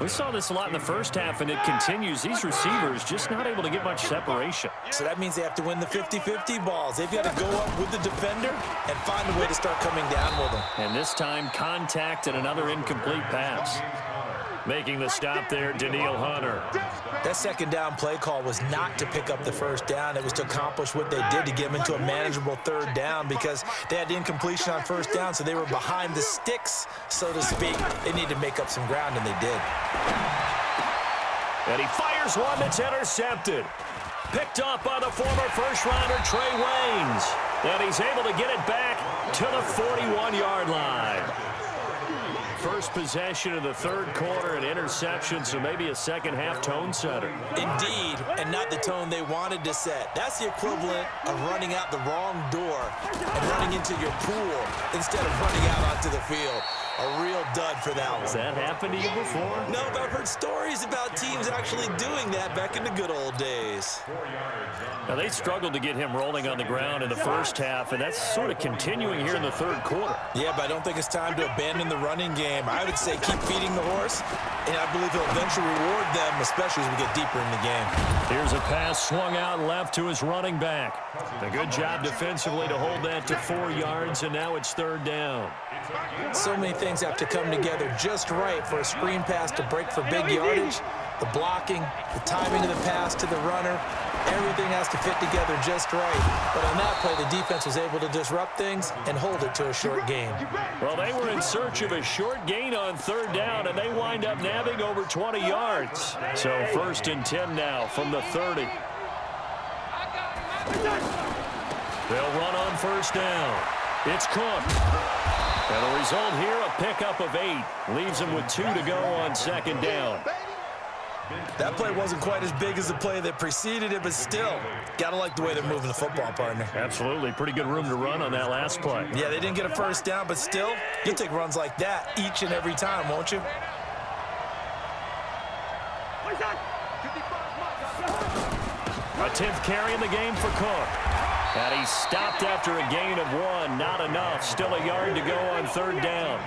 We saw this a lot in the first half, and it continues. These receivers just not able to get much separation. So that means they have to win the 50-50 balls. They've got to go up with the defender and find a way to start coming down with them. And this time, contact and another incomplete pass. Making the stop there, Danielle Hunter. That second down play call was not to pick up the first down. It was to accomplish what they did to get them into a manageable third down because they had incompletion on first down, so they were behind the sticks, so to speak. They needed to make up some ground, and they did. And he fires one that's intercepted. Picked off by the former first-rounder Trey Waynes. And he's able to get it back to the 41-yard line. First possession of the third quarter, an interception, so maybe a second-half tone setter. Indeed, and not the tone they wanted to set. That's the equivalent of running out the wrong door and running into your pool instead of running out onto the field. A real dud for that one. Has that happened to you before? No, but I've heard stories about teams actually doing that back in the good old days. Now, they struggled to get him rolling on the ground in the first half, and that's sort of continuing here in the third quarter. Yeah, but I don't think it's time to abandon the running game. I would say keep feeding the horse, and I believe he'll eventually reward them, especially as we get deeper in the game. Here's a pass swung out left to his running back. A good job defensively to hold that to 4 yards, and now it's third down. So many things have to come together just right for a screen pass to break for big yardage. The blocking, the timing of the pass to the runner, everything has to fit together just right. But on that play, the defense was able to disrupt things and hold it to a short gain. Well, they were in search of a short gain on third down, and they wind up nabbing over 20 yards. So first and 10 now from the 30. They'll run on first down. It's Cook. And the result here, a pickup of 8. Leaves them with 2 to go on second down. That play wasn't quite as big as the play that preceded it, but still, gotta like the way they're moving the football, partner. Absolutely. Pretty good room to run on that last play. Yeah, they didn't get a first down, but still, you'll take runs like that each and every time, won't you? A 10th carry in the game for Cook. And he stopped after a gain of 1. Not enough. Still a yard to go on third down.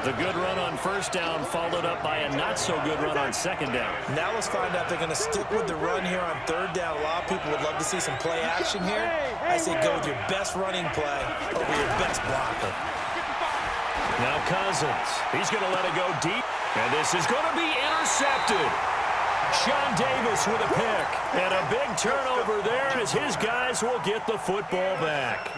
The good run on first down followed up by a not-so-good run on second down. Now let's find out if they're going to stick with the run here on third down. A lot of people would love to see some play action here. I say go with your best running play over your best blocker. Now Cousins. He's going to let it go deep. And this is going to be intercepted. Sean Davis with a pick. And a big turnover there as his guys will get the football back.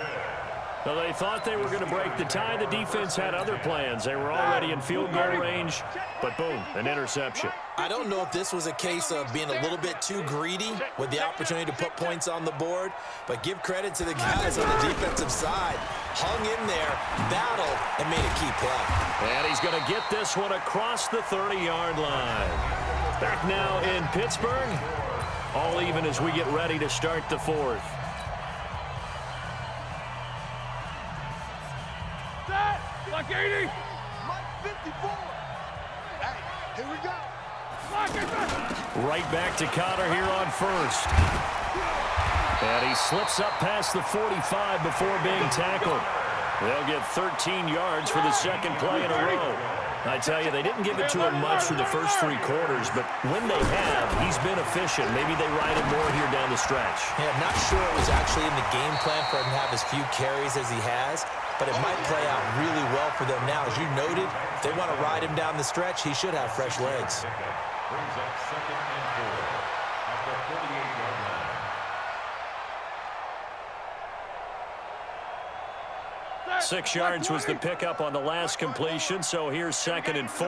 Well, they thought they were going to break the tie. The defense had other plans. They were already in field goal range, but boom, an interception. I don't know if this was a case of being a little bit too greedy with the opportunity to put points on the board, but give credit to the guys on the defensive side. Hung in there, battled, and made a key play. And he's going to get this one across the 30-yard line. Back now in Pittsburgh, all even as we get ready to start the fourth. Block 80. Mike 54. Hey, here we go. Right back to Connor here on first. And he slips up past the 45 before being tackled. They'll get 13 yards for the second play in a row. I tell you, they didn't give it to him much for the first 3 quarters, but when they have, he's been efficient. Maybe they ride him more here down the stretch. Yeah, I'm not sure it was actually in the game plan for him to have as few carries as he has, but it might play out really well for them now. As you noted, if they want to ride him down the stretch, he should have fresh legs. Brings up second and 4 at the 38-yard line. 6 yards was the pickup on the last completion, so here's second and 4.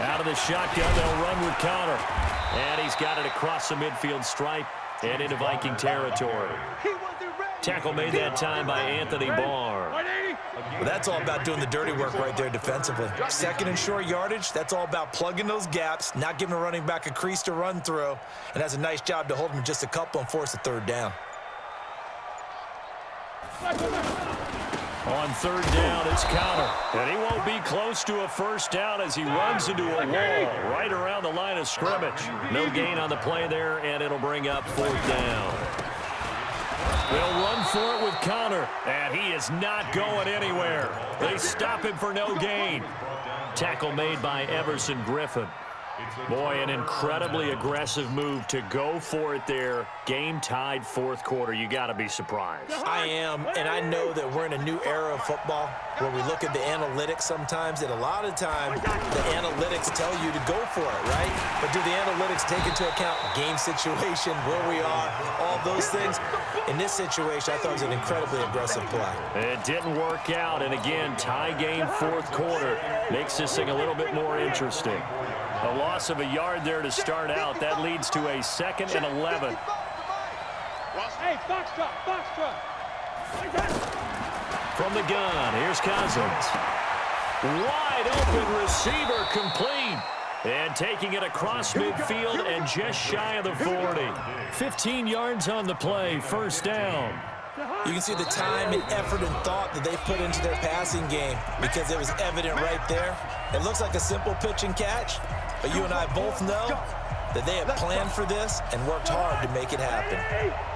Out of the shotgun, they'll run with Connor. And he's got it across the midfield stripe and into Viking territory. Tackle made that time by Anthony Barr. Well, that's all about doing the dirty work right there defensively. Second and short yardage, that's all about plugging those gaps, not giving a running back a crease to run through, and has a nice job to hold him just a couple and force a third down. On third down, it's Connor. And he won't be close to a first down as he runs into a wall right around the line of scrimmage. No gain on the play there, and it'll bring up fourth down. They'll run for it with Connor, and he is not going anywhere. They stop him for no gain. Tackle made by Everson Griffin. Boy, an incredibly aggressive move to go for it there. Game tied fourth quarter. You got to be surprised. I am, and I know that we're in a new era of football where we look at the analytics sometimes, and a lot of times the analytics tell you to go for it, right? But do the analytics take into account game situation, where we are, all those things? In this situation, I thought it was an incredibly aggressive play. It didn't work out, and again, tie game fourth quarter makes this thing a little bit more interesting. A loss of a yard there to start out. That leads to a 2nd and 11. Hey, box truck. From the gun, here's Cousins. Wide open receiver complete. And taking it across midfield and just shy of the 40. 15 yards on the play, first down. You can see the time and effort and thought that they put into their passing game because it was evident right there. It looks like a simple pitch and catch, but you and I both know that they have planned for this and worked hard to make it happen.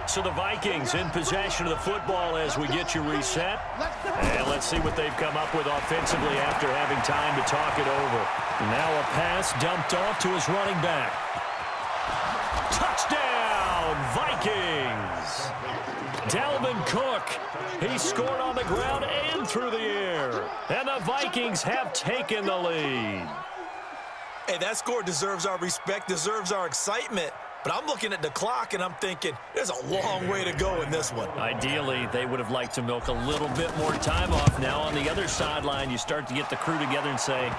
So the Vikings in possession of the football as we get you reset. And let's see what they've come up with offensively after having time to talk it over. Now a pass dumped off to his running back. Touchdown, Vikings! Dalvin Cook, he scored on the ground and through the air. And the Vikings have taken the lead. Hey, that score deserves our respect, deserves our excitement. But I'm looking at the clock, and I'm thinking there's a long way to go in this one. Ideally, they would have liked to milk a little bit more time off. Now on the other sideline, you start to get the crew together and say,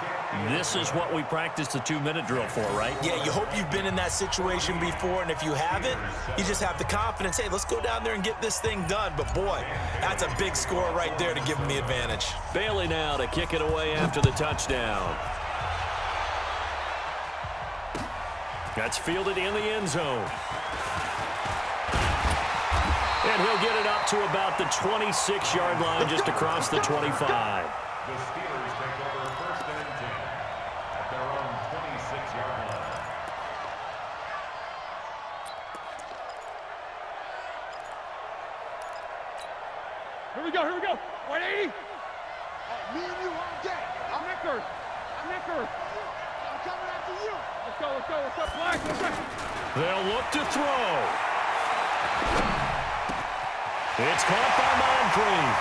this is what we practiced the 2-minute drill for, right? Yeah, you hope you've been in that situation before, and if you haven't, you just have the confidence, hey, let's go down there and get this thing done. But, boy, that's a big score right there to give them the advantage. Bailey now to kick it away after the touchdown. That's fielded in the end zone. And he'll get it up to about the 26-yard line just across the 25. The Steelers take over 1st and 10 at their own 26-yard line. Here we go. 180. Me and you all day. I'm Nickers. I'm coming after you. Let's go. What's up, Black? They'll look to throw. It's caught by Moncrief.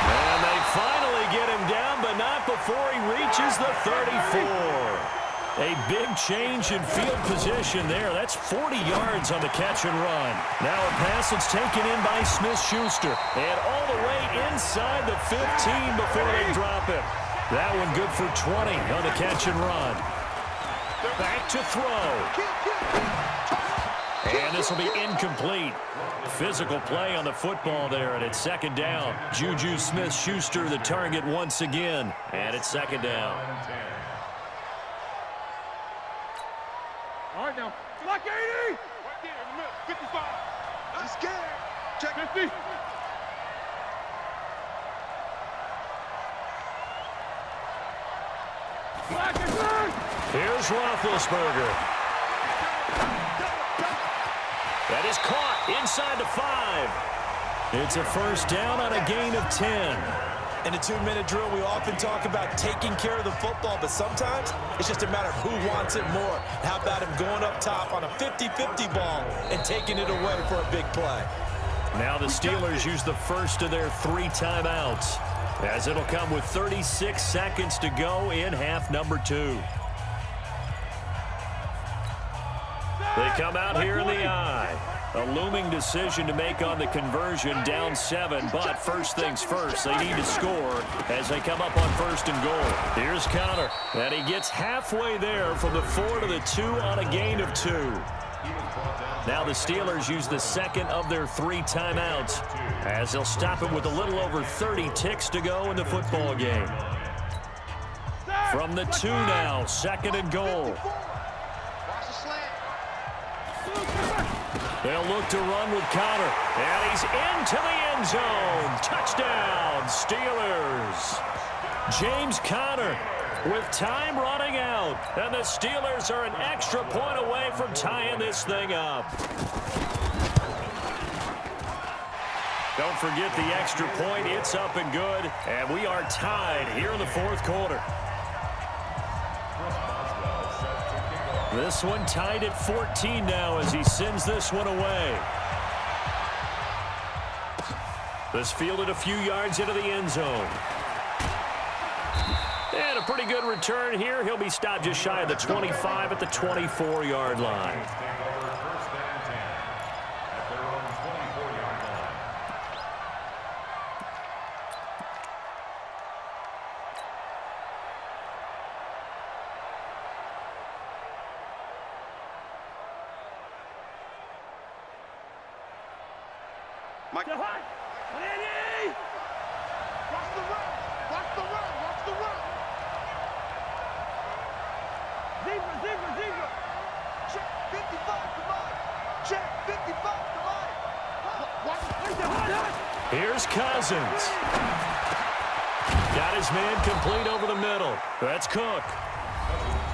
And they finally get him down, but not before he reaches the 34. A big change in field position there. That's 40 yards on the catch and run. Now a pass that's taken in by Smith-Schuster. And all the way inside the 15 before they drop him. That one good for 20 on the catch and run. Back to throw. And this will be incomplete. Physical play on the football there, and it's 2nd down. Juju Smith-Schuster the target once again. And it's 2nd down. All right, now. Block 80. Right there in the middle. 55. I'm scared. Check 50. Here's Roethlisberger. That is caught inside the 5. It's a first down on a gain of 10. In a 2-minute drill, we often talk about taking care of the football, but sometimes it's just a matter of who wants it more. How about him going up top on a 50-50 ball and taking it away for a big play? Now the Steelers use the first of their 3 timeouts, as it'll come with 36 seconds to go in half number 2. They come out here in the eye. A looming decision to make on the conversion, down 7, but first things first, they need to score as they come up on 1st and goal. Here's Connor, and he gets halfway there from the 4 to the 2 on a gain of 2. Now the Steelers use the 2nd of their 3 timeouts as they'll stop it with a little over 30 ticks to go in the football game. From the 2 now, 2nd and goal. They'll look to run with Connor, and he's into the end zone. Touchdown, Steelers. James Conner with time running out, and the Steelers are an extra point away from tying this thing up. Don't forget the extra point. It's up and good. And we are tied here in the fourth quarter. This one tied at 14 now as he sends this one away. This fielded a few yards into the end zone. And a pretty good return here. He'll be stopped just shy of the 25 at the 24-yard line. Mike. Watch the run! Watch the run! Watch the run! Zebra! Check 55, come on! Check 55, come on! Here's Cousins. Got his man complete over the middle. That's Cook.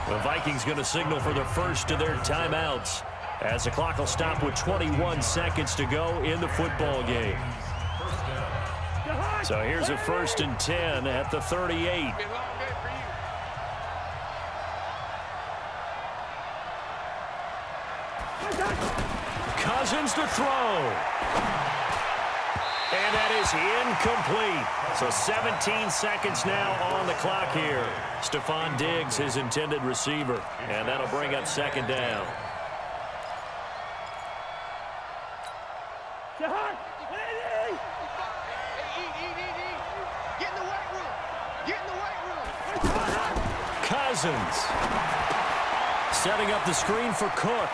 The Vikings going to signal for the first of their timeouts, as the clock will stop with 21 seconds to go in the football game. So here's a 1st and 10 at the 38. Cousins to throw. And that is incomplete. So 17 seconds now on the clock here. Stephon Diggs, his intended receiver. And that'll bring up 2nd down. Cousins setting up the screen for Cook.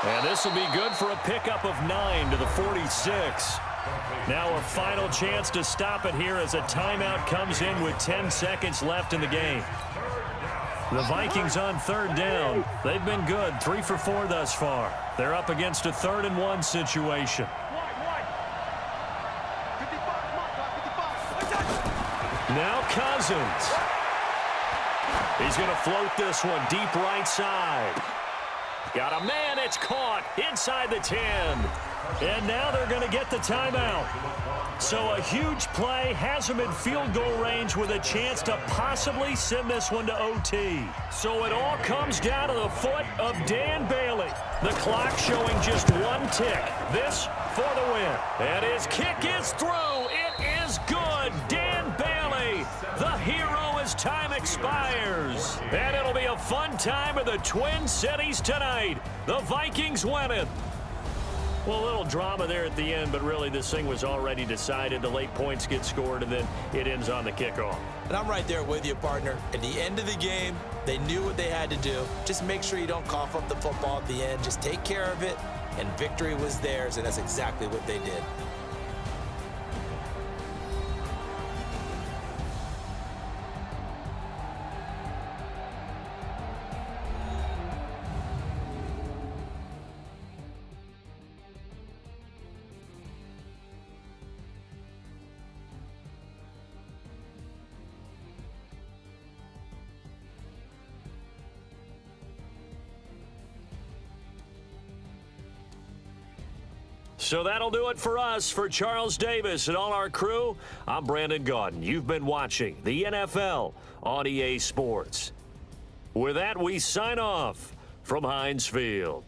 And this will be good for a pickup of 9 to the 46. Now a final chance to stop it here as a timeout comes in with 10 seconds left in the game. The Vikings on 3rd down. They've been good, 3 for 4 thus far. They're up against a 3rd and 1 situation. Now Cousins. He's going to float this one deep right side. Got a man, it's caught inside the 10. And now they're going to get the timeout. So a huge play has him in field goal range with a chance to possibly send this one to OT. So it all comes down to the foot of Dan Bailey. The clock showing just 1 tick. This for the win. And his kick is through. It is good. Dan Bailey, the hero as time expires. And it'll be a fun time in the Twin Cities tonight. The Vikings win it. Well, a little drama there at the end, but really this thing was already decided. The late points get scored, and then it ends on the kickoff. And I'm right there with you, partner. At the end of the game, they knew what they had to do. Just make sure you don't cough up the football at the end. Just take care of it, and victory was theirs, and that's exactly what they did. So that'll do it for us. For Charles Davis and all our crew, I'm Brandon Gaudin. You've been watching the NFL on EA Sports. With that, we sign off from Heinz Field.